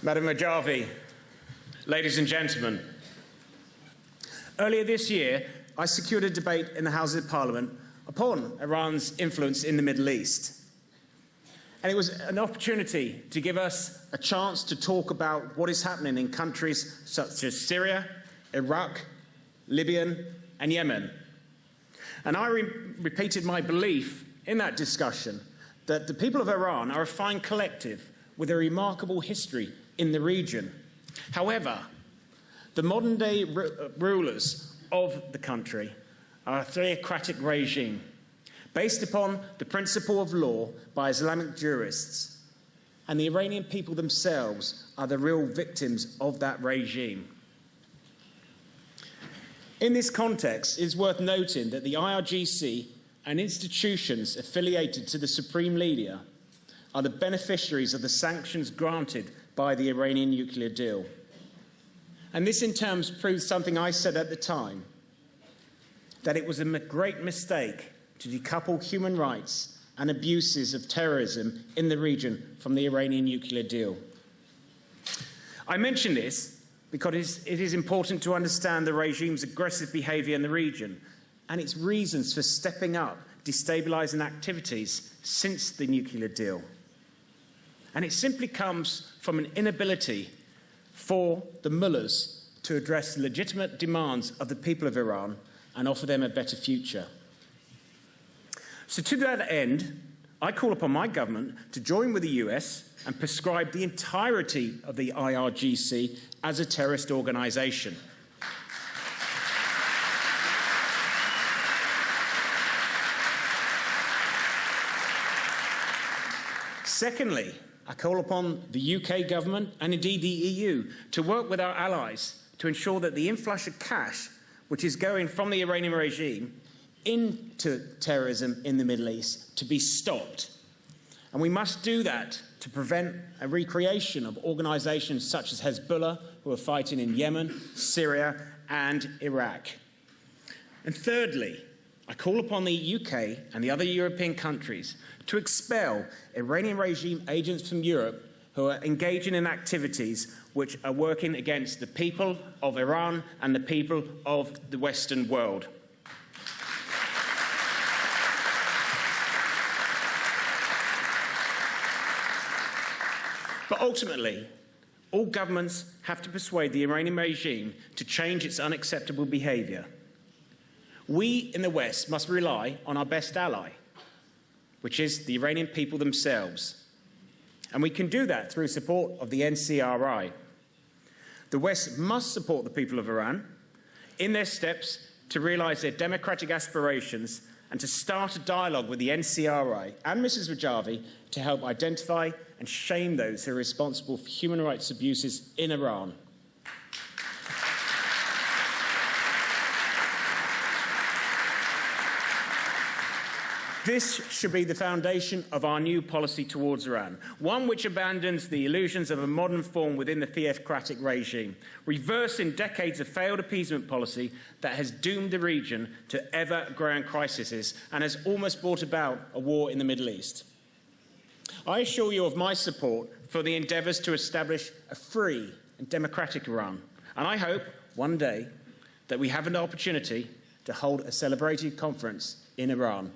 Madam Rajavi, ladies and gentlemen, earlier this year, I secured a debate in the Houses of Parliament upon Iran's influence in the Middle East. And it was an opportunity to give us a chance to talk about what is happening in countries such as Syria, Iraq, Libya, and Yemen. And I repeated my belief in that discussion that the people of Iran are a fine collective with a remarkable history in the region. However, the modern-day rulers of the country are a theocratic regime based upon the principle of law by Islamic jurists, and the Iranian people themselves are the real victims of that regime. In this context, it is worth noting that the IRGC and institutions affiliated to the Supreme Leader are the beneficiaries of the sanctions granted by the Iranian nuclear deal. And this in turn proves something I said at the time, that it was a great mistake to decouple human rights and abuses of terrorism in the region from the Iranian nuclear deal. I mention this because it is important to understand the regime's aggressive behaviour in the region and its reasons for stepping up destabilising activities since the nuclear deal. And it simply comes from an inability for the mullahs to address the legitimate demands of the people of Iran and offer them a better future. So to that end, I call upon my government to join with the US and prescribe the entirety of the IRGC as a terrorist organisation. Secondly, I call upon the UK government and indeed the EU to work with our allies to ensure that the influx of cash which is going from the Iranian regime into terrorism in the Middle East to be stopped. And we must do that to prevent a recreation of organisations such as Hezbollah, who are fighting in Yemen, Syria and Iraq. And thirdly, I call upon the UK and the other European countries to expel Iranian regime agents from Europe who are engaging in activities which are working against the people of Iran and the people of the Western world. But ultimately, all governments have to persuade the Iranian regime to change its unacceptable behaviour. We in the West must rely on our best ally, which is the Iranian people themselves. And we can do that through support of the NCRI. The West must support the people of Iran in their steps to realise their democratic aspirations and to start a dialogue with the NCRI and Mrs. Rajavi to help identify and shame those who are responsible for human rights abuses in Iran. This should be the foundation of our new policy towards Iran, one which abandons the illusions of a modern form within the theocratic regime, reversing decades of failed appeasement policy that has doomed the region to ever-growing crises and has almost brought about a war in the Middle East. I assure you of my support for the endeavours to establish a free and democratic Iran, and I hope one day that we have an opportunity to hold a celebrated conference in Iran.